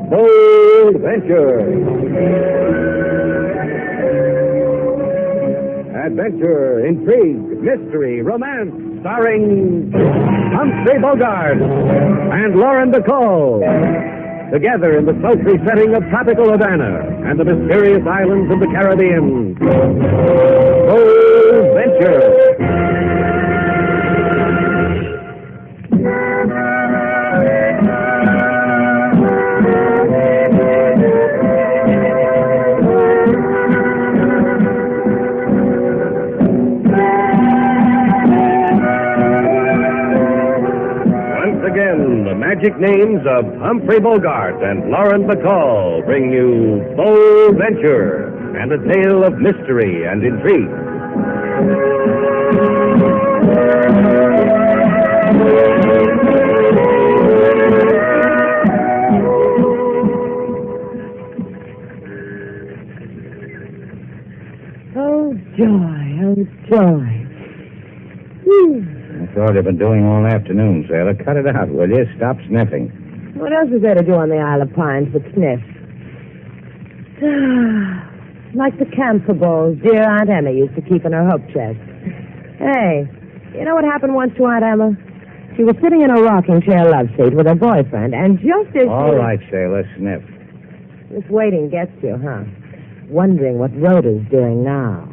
Bold Venture. Adventure, intrigue, mystery, romance, starring Humphrey Bogart and Lauren Bacall. Together in the sultry setting of tropical Havana and the mysterious islands of the Caribbean. Bold Venture. The magic names of Humphrey Bogart and Lauren Bacall bring you Bold Venture and a tale of mystery and intrigue. Oh, joy, oh, joy. That's all you've been doing all afternoon, Sailor. Cut it out, will you? Stop sniffing. What else is there to do on the Isle of Pines but sniff? Like the camphor bowls dear Aunt Emma used to keep in her hope chest. Hey, you know what happened once to Aunt Emma? She was sitting in a rocking chair love seat with her boyfriend, and just as All right, Sailor, sniff. This waiting gets you, huh? Wondering what Rhoda's doing now.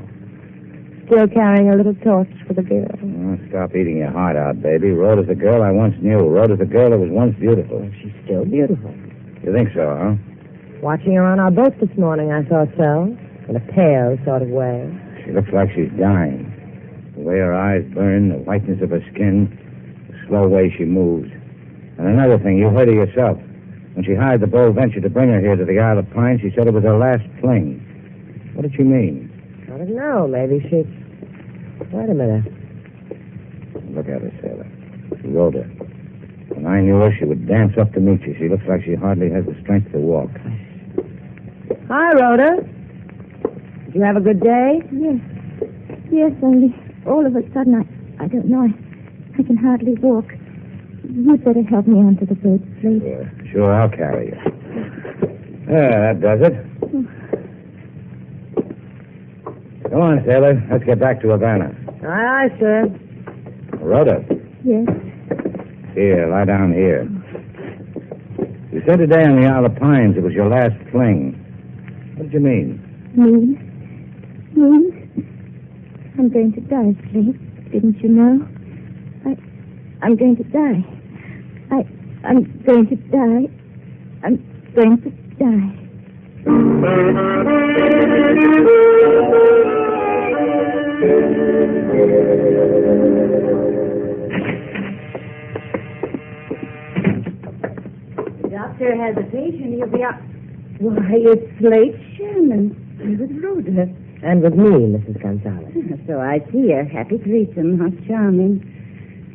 Still carrying a little torch for the girl. Oh, stop eating your heart out, baby. Rhoda's the girl I once knew. Rhoda's the girl that was once beautiful. She's still beautiful. You think so, huh? Watching her on our boat this morning, I thought so. In a pale sort of way. She looks like she's dying. The way her eyes burn, the whiteness of her skin, the slow way she moves. And another thing, you heard her yourself. When she hired the Bold Venture to bring her here to the Isle of Pines, she said it was her last fling. What did she mean? I don't know. Maybe she... Wait a minute. Look at her, Sailor. Rhoda. When I knew her, she would dance up to meet you. She looks like she hardly has the strength to walk. Hi, Rhoda. Did you have a good day? Yes. Yes, only all of a sudden, I don't know. I can hardly walk. You'd better help me onto the boat, please. Sure, I'll carry you. Yeah, that does it. Come on, Sailor. Let's get back to Havana. Aye, aye, sir. Rhoda. Yes. Here, lie down here. You said today on the Isle of Pines it was your last fling. What did you mean? Me? I'm going to die, Slate. Didn't you know? I'm going to die. I'm going to die. I'm going to die. The doctor has a patient. He'll be out. Why, it's Slate Shannon. With Rhoda. And with me, Mrs. Gonzalez. So I see her. Happy to meet him. How charming.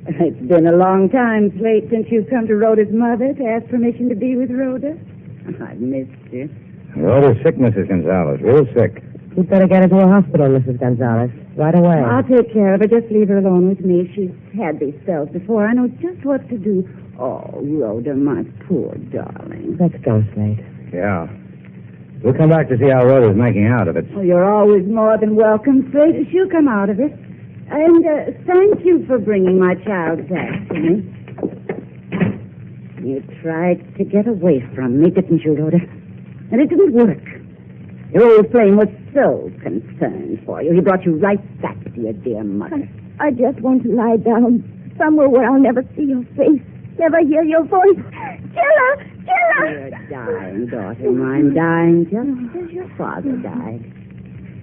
It's been a long time, Slate, since you've come to Rhoda's mother to ask permission to be with Rhoda. I've missed you. Rhoda's sick, Mrs. Gonzalez. Real sick. You'd better get her to a hospital, Mrs. Gonzalez. Right away. I'll take care of her. Just leave her alone with me. She's had these spells before. I know just what to do. Oh, Rhoda, my poor darling. Let's go, Slate. Yeah. We'll come back to see how Rhoda's making out of it. Well, you're always more than welcome, Slate. She'll come out of it. And thank you for bringing my child back to me. You tried to get away from me, didn't you, Rhoda? And it didn't work. Your old flame was so concerned for you. He brought you right back to your dear mother. I just want to lie down somewhere where I'll never see your face, never hear your voice. Killer! You're dying, daughter mine, dying just as your father died.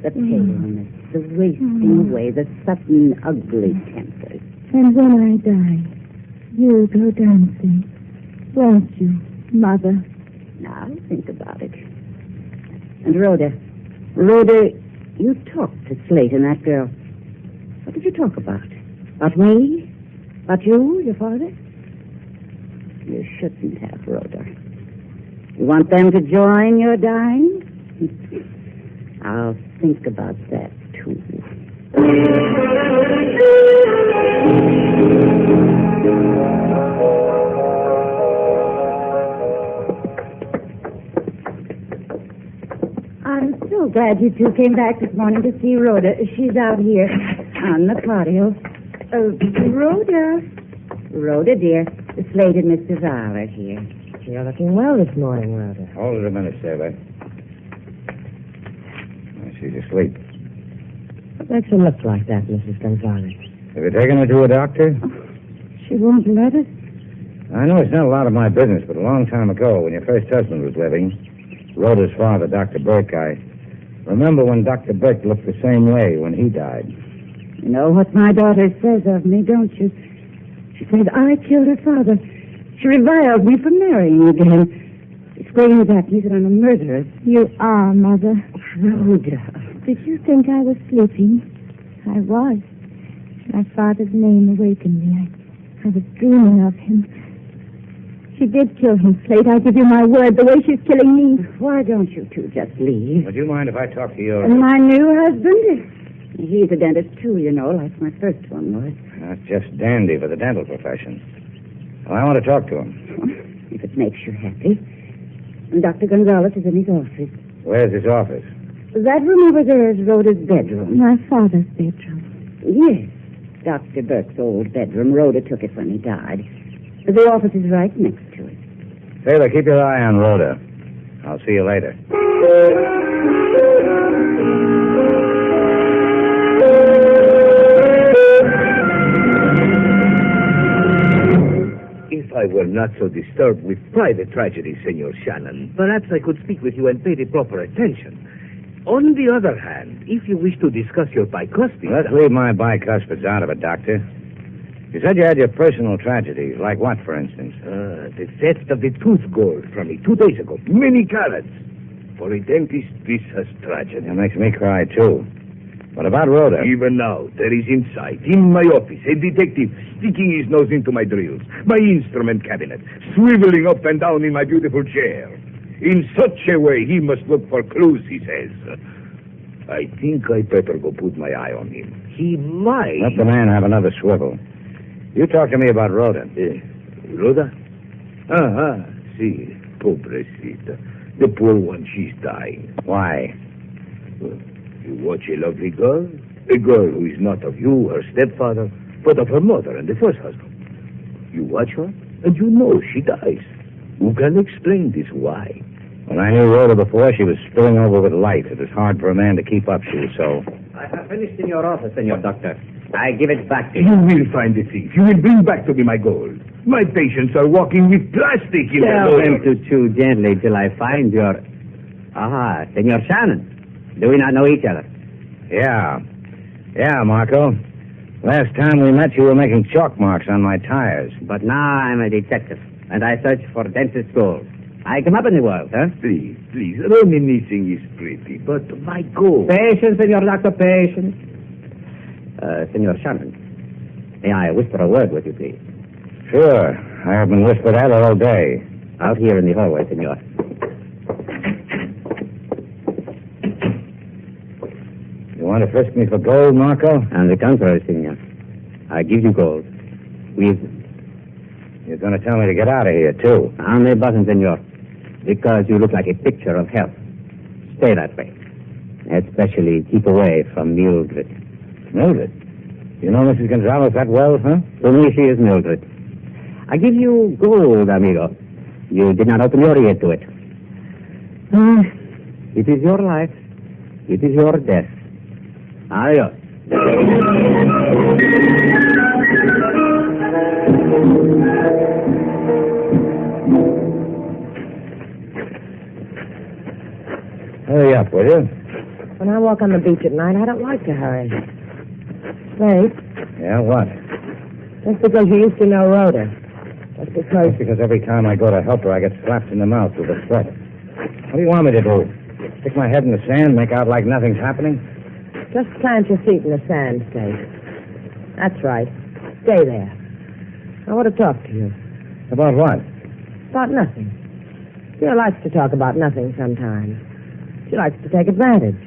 The paleness, the wasting away, the sudden ugly tempers. And when I die, you'll go dancing, won't you, Mother? Now, think about it. And Rhoda, you talked to Slate and that girl. What did you talk about? About me? About you, your father? You shouldn't have, Rhoda. You want them to join your dying? I'll think about that, too. I'm so glad you two came back this morning to see Rhoda. She's out here on the patio. Rhoda, dear, the Slate and Mr. Duval are here. You're looking well this morning, Rhoda. Hold it a minute, Sailor. She's asleep. What makes her look like that, Mrs. Gonzalez? Have you taken her to a doctor? She won't let us. I know it's not a lot of my business, but a long time ago, when your first husband was living, Rhoda's father, Dr. Burke, I remember when Dr. Burke looked the same way when he died. You know what my daughter says of me, don't you? She says I killed her father. She reviled me for marrying again. Explaining that me that I'm a murderer. You are, Mother. Rhoda. Did you think I was sleeping? I was. My father's name awakened me. I was dreaming of him. She did kill him, Slate. I give you my word, the way she's killing me. Why don't you two just leave? Would you mind if I talk to your... My new husband? He's a dentist, too, you know, like my first one was. That's just dandy for the dental profession. Well, I want to talk to him. If it makes you happy. And Dr. Gonzalez is in his office. Where's his office? That room over there is Rhoda's bedroom. My father's bedroom. Yes. Dr. Burke's old bedroom. Rhoda took it when he died. The office is right next to it. Sailor, keep your eye on Rhoda. I'll see you later. If I were not so disturbed with private tragedy, Senor Shannon, perhaps I could speak with you and pay the proper attention. On the other hand, if you wish to discuss your bicuspids... Let's leave my bicuspids out of it, Doctor. You said you had your personal tragedies. Like what, for instance? The theft of the tooth gold from me 2 days ago. Many carats. For a dentist, this has tragedy. It makes me cry, too. What about Rhoda? Even now, there is inside, in my office, a detective sticking his nose into my drills, my instrument cabinet, swiveling up and down in my beautiful chair. In such a way, he must look for clues, he says. I think I better go put my eye on him. He might... Let the man have another swivel. You talk to me about Rhoda. Rhoda? See, pobrecita. The poor one, she's dying. Why? You watch a lovely girl, a girl who is not of you, her stepfather, but of her mother and the first husband. You watch her, and you know she dies. Who can explain this? Why? When I knew Rhoda before, she was spilling over with light. It was hard for a man to keep up. She was so... I have finished in your office, Senor Doctor. I give it back to you. You will find the thief. You will bring back to me my gold. My patients are walking with plastic in their Tell him noses. to chew gently till I find your... Aha, Senor Shannon. Do we not know each other? Yeah, Marco. Last time we met, you were making chalk marks on my tires. But now I'm a detective, and I search for dentist gold. I come up in the world, huh? Please, reminiscing is pretty, but my gold... Patience, Senor Doctor, patience. Senor Shannon, may I whisper a word with you, please? Sure. I have been whispered at all day. Out here in the hallway, Senor. You want to frisk me for gold, Marco? On the contrary, Senor. I give you gold. You're going to tell me to get out of here, too. On the button, Senor. Because you look like a picture of health. Stay that way. Especially keep away from Mildred. Mildred? You know Mrs. Gonzalez that well, huh? To me, she is Mildred. I give you gold, amigo. You did not open your ear to it. It is your life. It is your death. Adios. Hurry up, will you? When I walk on the beach at night, I don't like to hurry. Slate, Yeah, what? just because you used to know Rhoda. Just because... That's because every time I go to help her, I get slapped in the mouth with a threat. What do you want me to do? Stick my head in the sand, make out like nothing's happening? Just plant your feet in the sand, Slate. That's right. Stay there. I want to talk to you. About what? About nothing. She likes to talk about nothing sometimes. She likes to take advantage.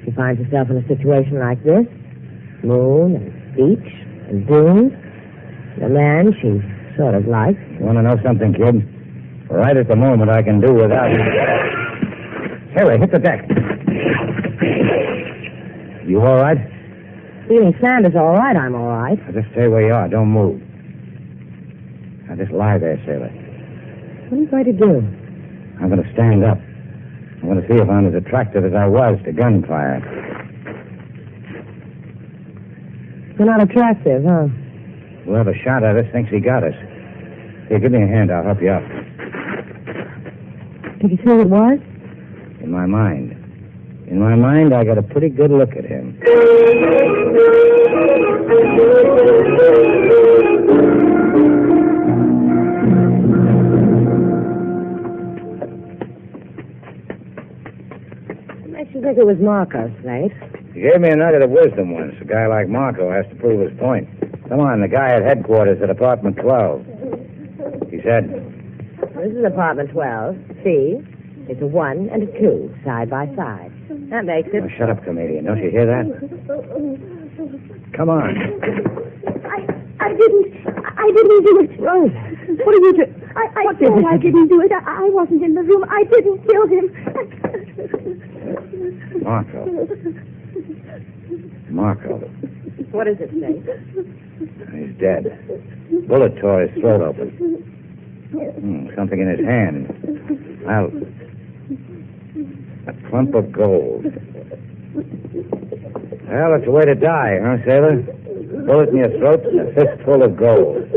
She finds herself in a situation like this. moon and beach and dunes. The man she sort of likes. Want to know something, kid? Right at the moment, I can do without you. Sailor, hit the deck. You all right? Feeling sand is all right, I'm all right. Now just stay where you are. Don't move. Now just lie there, Sailor. What are you going to do? I'm going to stand up. I'm going to see if I'm as attractive as I was to gunfire. You're not attractive, huh? Whoever shot at us thinks he got us. Here, give me a hand. I'll help you up. Did you see who it was? In my mind. In my mind, I got a pretty good look at him. What makes you think it was Marco, Slate? He gave me a nugget of wisdom once. A guy like Marco has to prove his point. Come on, the guy at headquarters at apartment 12. He said, This is apartment 12. See? It's a 1 and a 2, side by side. That makes it... oh, shut up, comedian. Don't you hear that? Come on. I didn't do it. Rose, what did you do? I didn't do it. I wasn't in the room. I didn't kill him. Marco. What is it, Slate? He's dead. Bullet tore his throat open. Something in his hand. A clump of gold. Well, it's a way to die, huh, Sailor? Bullet in your throat and a fistful of gold.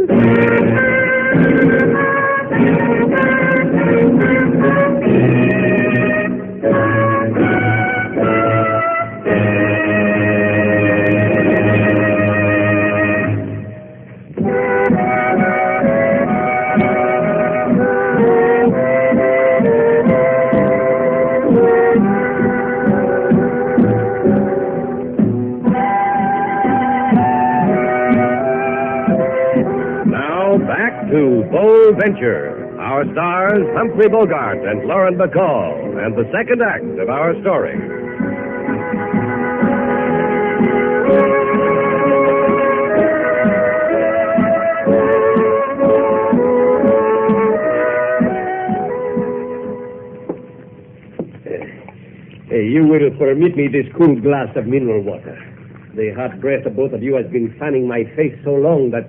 To Bold Venture, our stars Humphrey Bogart and Lauren Bacall, and the second act of our story. You will permit me this cool glass of mineral water. The hot breath of both of you has been fanning my face so long that...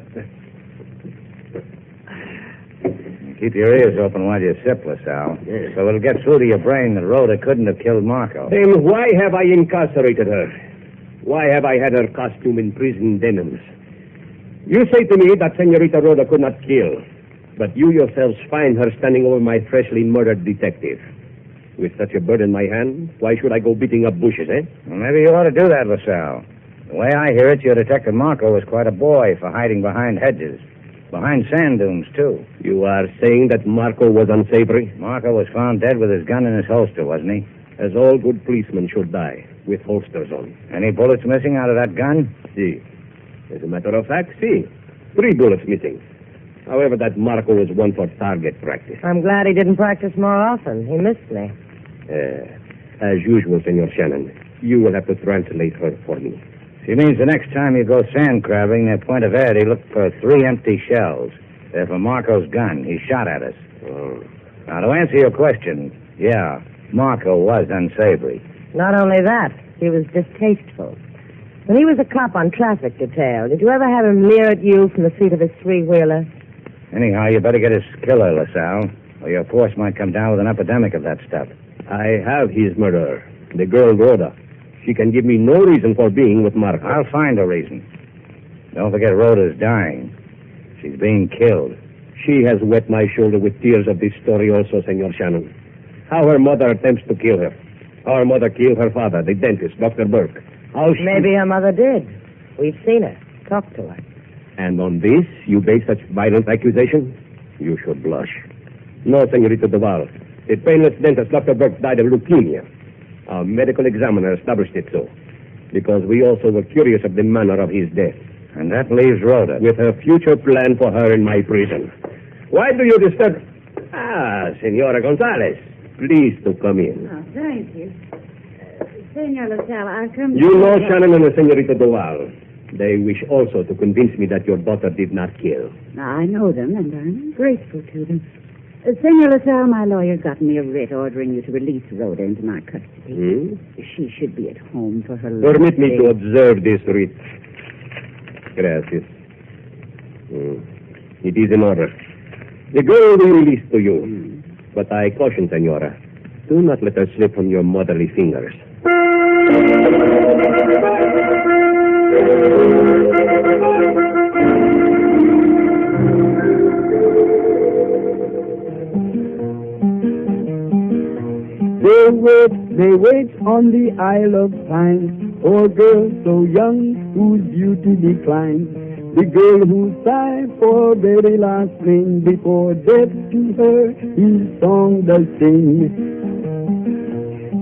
Keep your ears open while you sip, LaSalle. Yes. So it'll get through to your brain that Rhoda couldn't have killed Marco. Then why have I incarcerated her? Why have I had her costume in prison denims? You say to me that Senorita Rhoda could not kill, but you yourselves find her standing over my freshly murdered detective. With such a bird in my hand, why should I go beating up bushes, eh? Well, maybe you ought to do that, LaSalle. The way I hear it, your detective Marco was quite a boy for hiding behind hedges. Behind sand dunes, too. You are saying that Marco was unsavory? Marco was found dead with his gun in his holster, wasn't he? As all good policemen should die, with holsters on. Any bullets missing out of that gun? See. As a matter of fact, see. 3 bullets missing. However, that Marco was one for target practice. I'm glad he didn't practice more often. He missed me. As usual, Senor Shannon, you will have to translate her for me. She means the next time you go sand crabbing near Point of Verde, look for 3 empty shells. They're from Marco's gun. He shot at us. Oh. Now, to answer your question, yeah, Marco was unsavory. Not only that, he was distasteful. When he was a cop on traffic detail, did you ever have him leer at you from the seat of his 3-wheeler? Anyhow, you better get his killer, LaSalle, or your force might come down with an epidemic of that stuff. I have his murderer, the girl Rhoda. She can give me no reason for being with Marco. I'll find a reason. Don't forget Rhoda's dying. She's being killed. She has wet my shoulder with tears of this story also, Senor Shannon. How her mother attempts to kill her. How her mother killed her father, the dentist, Dr. Burke. How she... Maybe her mother did. We've seen her. Talked to her. And on this, you base such violent accusation? You should blush. No, Senorita Duval. The painless dentist, Dr. Burke, died of leukemia. Our medical examiner established it so, because we also were curious of the manner of his death. And that leaves Rhoda. With a future plan for her in my prison. Why do you disturb... Ah, Senora Gonzalez. Please to come in. Oh, thank you. Senor LaSalle, I come... You know Shannon and the Senorita Duval. They wish also to convince me that your daughter did not kill. I know them, and I'm grateful to them. Senor LaSalle, my lawyer got me a writ ordering you to release Rhoda into my custody. She should be at home for her Permit me to observe this writ. Gracias. It is in order. The girl will be released to you. But I caution, Senora, do not let her slip from your motherly fingers. They wait on the Isle of Pines for a girl so young whose beauty declines. The girl who sighed for very last thing before death to her his song does sing.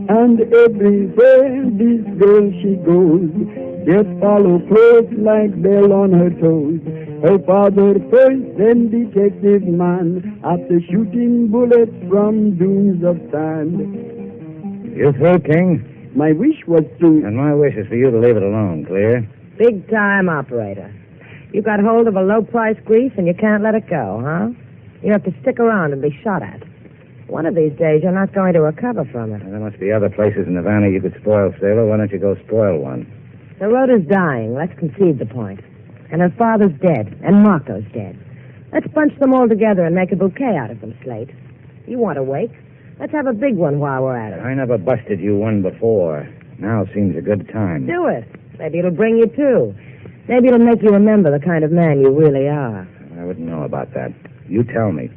And everywhere this girl she goes, just follow close like bell on her toes. Her father first, then detective man, after shooting bullets from dunes of sand. You through, King? My wish was to... And my wish is for you to leave it alone, clear? Big time operator. You got hold of a low-priced grief and you can't let it go, huh? You have to stick around and be shot at. One of these days, you're not going to recover from it. Well, there must be other places in Havana you could spoil, Sailor. Why don't you go spoil one? The Rhoda's dying. Let's concede the point. And her father's dead. And Marco's dead. Let's bunch them all together and make a bouquet out of them, Slate. You want to wake? Let's have a big one while we're at it. I never busted you one before. Now seems a good time. Do it. Maybe it'll bring you to. Maybe it'll make you remember the kind of man you really are. I wouldn't know about that. You tell me.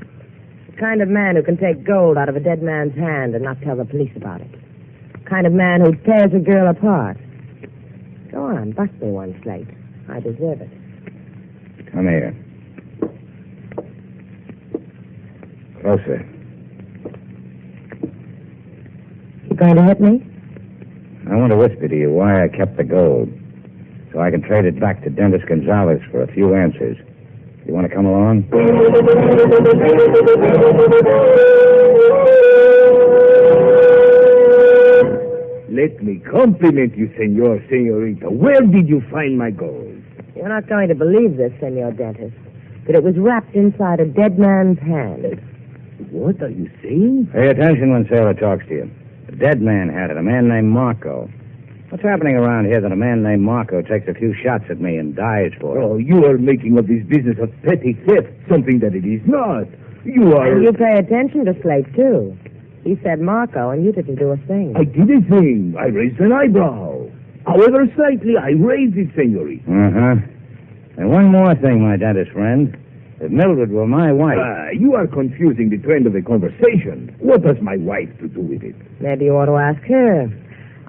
The kind of man who can take gold out of a dead man's hand and not tell the police about it. The kind of man who tears a girl apart. Go on, bust me one, Slate. I deserve it. Come here. Closer. You going to hit me? I want to whisper to you why I kept the gold. So I can trade it back to Dennis Gonzalez for a few answers. You want to come along? Let me compliment you, Senorita. Where did you find my gold? You're not going to believe this, Senor Dentist, but it was wrapped inside a dead man's hand. What are you saying? Pay attention when Sailor talks to you. A dead man had it, a man named Marco. What's happening around here that a man named Marco takes a few shots at me and dies for it? Oh, you are making of this business of petty theft something that it is not. You are... And you pay attention to Slate, too. He said Marco, and you didn't do a thing. I did a thing. I raised an eyebrow. However slightly, I raised it, Senorita. Uh-huh. And one more thing, my dentist friend. If Mildred were my wife... You are confusing the trend of the conversation. What has my wife to do with it? Maybe you ought to ask her.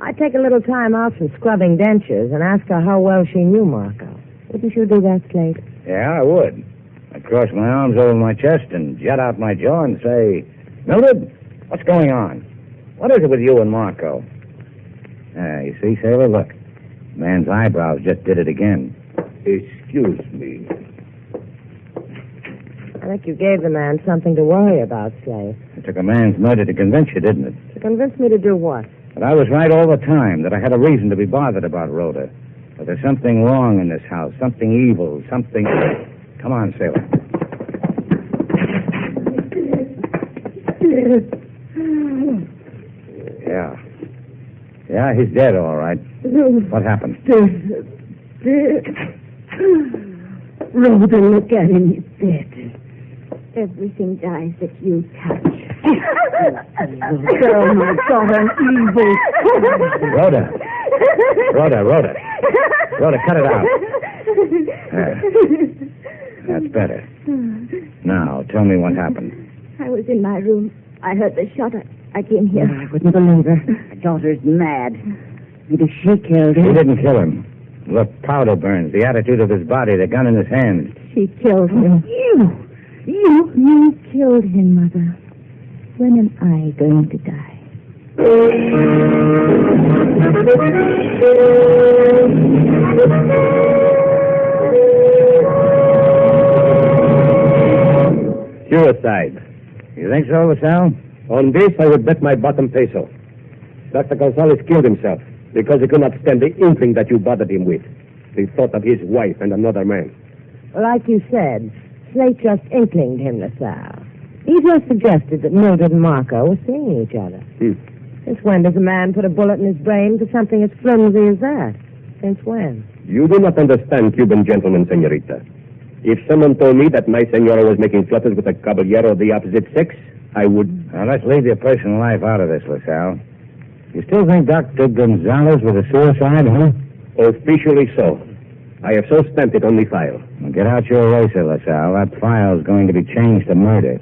I'd take a little time out from scrubbing dentures and ask her how well she knew Marco. Wouldn't you do that, Slate? Yeah, I would. I'd cross my arms over my chest and jut out my jaw and say, Mildred, what's going on? What is it with you and Marco? You see, Sailor, look. Man's eyebrows just did it again. Excuse me. I think you gave the man something to worry about, Slate. It took a man's murder to convince you, didn't it? To convince me to do what? But I was right all the time, that I had a reason to be bothered about Rhoda. But there's something wrong in this house, something evil, something... Come on, Sailor. Yeah, he's dead, all right. What happened? Rhoda, look at him. He's dead. Everything dies that you touch. Girl, my daughter, an evil. Rhoda, cut it out. That's better. Now, tell me what happened. I was in my room. I heard the shot. I came here. I wouldn't believe her. My daughter's mad. Maybe she killed him. She didn't kill him. Look, powder burns, the attitude of his body, the gun in his hand. She killed him. You killed him, Mother. When am I going to die? Suicide. You think so, LaSalle? On this, I would bet my bottom peso. Dr. Gonzalez killed himself because he could not stand the inkling that you bothered him with. the thought of his wife and another man. Like you said, Slate just inklinged him LaSalle. He just suggested that Mildred and Marco were seeing each other. Since when does a man put a bullet in his brain for something as flimsy as that? Since when? You do not understand Cuban gentlemen, senorita. If someone told me that my senora was making flutters with a caballero of the opposite sex, I would... Now, let's leave your personal life out of this, LaSalle. You still think Dr. Gonzalez was a suicide, huh? Officially so. I have so stamped it on the file. Well, get out your eraser, LaSalle. That file's going to be changed to murder.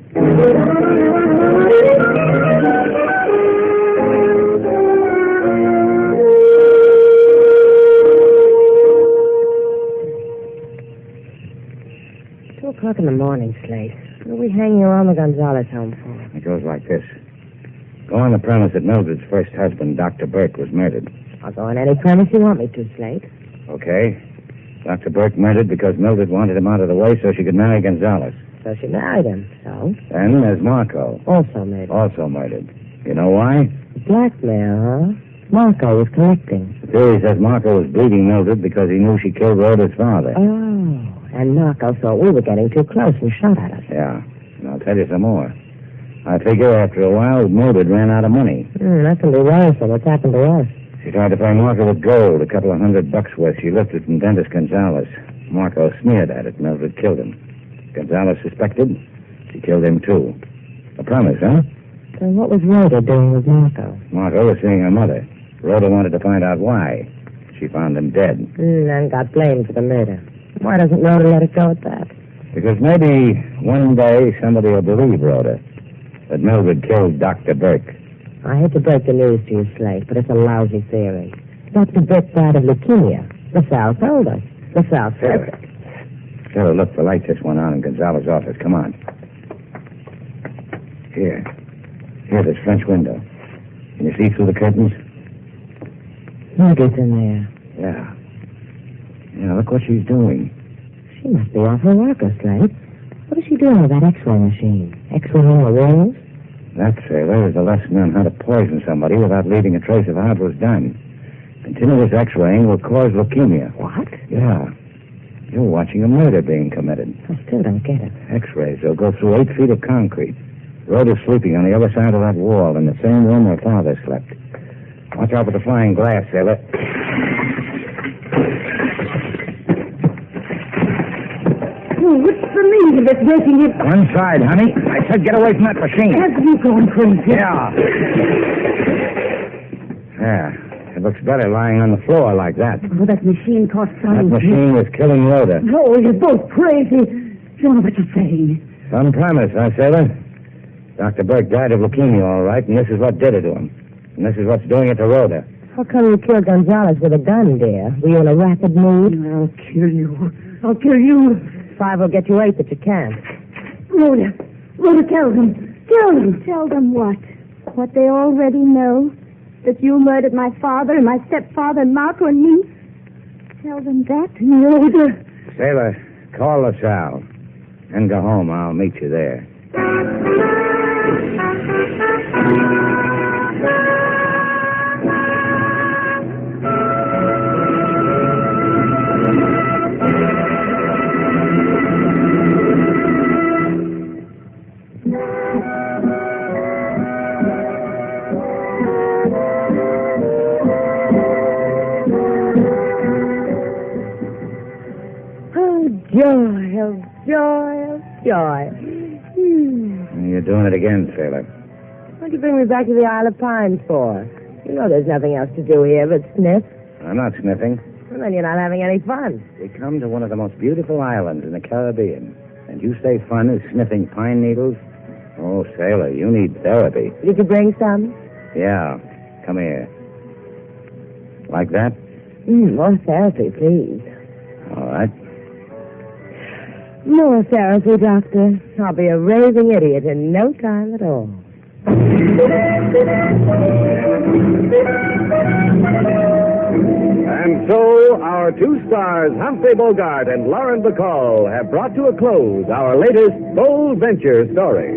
2 o'clock in the morning, Slate. What are we hanging around the Gonzalez home for? It goes like this. Go on the premise that Mildred's first husband, Dr. Burke, was murdered. I'll go on any premise you want me to, Slate. Okay. Dr. Burke murdered because Mildred wanted him out of the way so she could marry Gonzalez. So she married him, so? Then there's Marco. Also murdered. Also murdered. You know why? Blackmail, huh? Marco was collecting. The theory says Marco was bleeding Mildred because he knew she killed Rhoda's father. Oh, and Marco thought we were getting too close and shot at us. Yeah, and I'll tell you some more. I figure after a while, Mildred ran out of money. That can be worrisome. What's happened to us? She tried to pay Marco with gold, a couple of $100 worth. She lifted from dentist Gonzalez. Marco sneered at it. Mildred killed him. Gonzalez suspected. She killed him, too. A promise, huh? Then what was Rhoda doing with Marco? Marco was seeing her mother. Rhoda wanted to find out why. She found him dead. And got blamed for the murder. Why doesn't Rhoda let it go at that? Because maybe one day somebody will believe Rhoda that Mildred killed Dr. Burke. I hate to break the news to you, Slate, but it's a lousy theory. Dr. Burke died of leukemia. LaSalle told us. LaSalle said it. Sarah, look, the light just went on in Gonzalez's office. Come on. Here, this French window. Can you see through the curtains? Margaret's in there. Yeah, look what she's doing. She must be off her rocker, Slate. What is she doing with that X-ray machine? X-raying the walls? That, Sailor, is a lesson on how to poison somebody without leaving a trace of how it was done. Continuous X-raying will cause leukemia. What? Yeah. You're watching a murder being committed. I still don't get it. X-rays. They'll go through 8 feet of concrete. Rhoda's sleeping on the other side of that wall in the same room her father slept. Watch out with the flying glass, Sailor. What's the meaning of this breaking in? One side, honey. I said get away from that machine. Have you gone crazy? Yeah. Yeah. It looks better lying on the floor like that. Oh, that machine caught That fire. machine was killing Rhoda. Oh, you're both crazy. You don't know what you're saying. Some premise, huh, Sailor? Dr. Burke died of leukemia, all right, and this is what did it to him. And this is what's doing it to Rhoda. How come you killed Gonzalez with a gun, dear? Were you in a rapid mood? I'll kill you. I'll kill you. 5 will get you 8, but you can't. Rhoda, tell them. Tell them. Tell them what? What they already know? That you murdered my father and my stepfather and Marco and me? Tell them that, Rhoda. Sailor, call LaSalle. And go home. I'll meet you there. Joy. You're doing it again, Sailor. What'd you bring me back to the Isle of Pines for? You know there's nothing else to do here but sniff. I'm not sniffing. Well, then you're not having any fun. We come to one of the most beautiful islands in the Caribbean. And you say fun is sniffing pine needles? Oh, Sailor, you need therapy. Did you bring some? Yeah. Come here. Like that? More therapy, please. All right. More therapy, Doctor. I'll be a raving idiot in no time at all. And so, our 2 stars, Humphrey Bogart and Lauren Bacall, have brought to a close our latest bold venture story.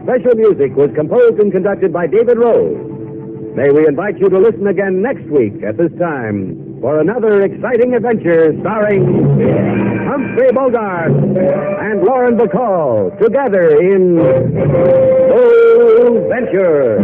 Special music was composed and conducted by David Rose. May we invite you to listen again next week at this time for another exciting adventure starring Humphrey Bogart and Lauren Bacall together in Bold Venture.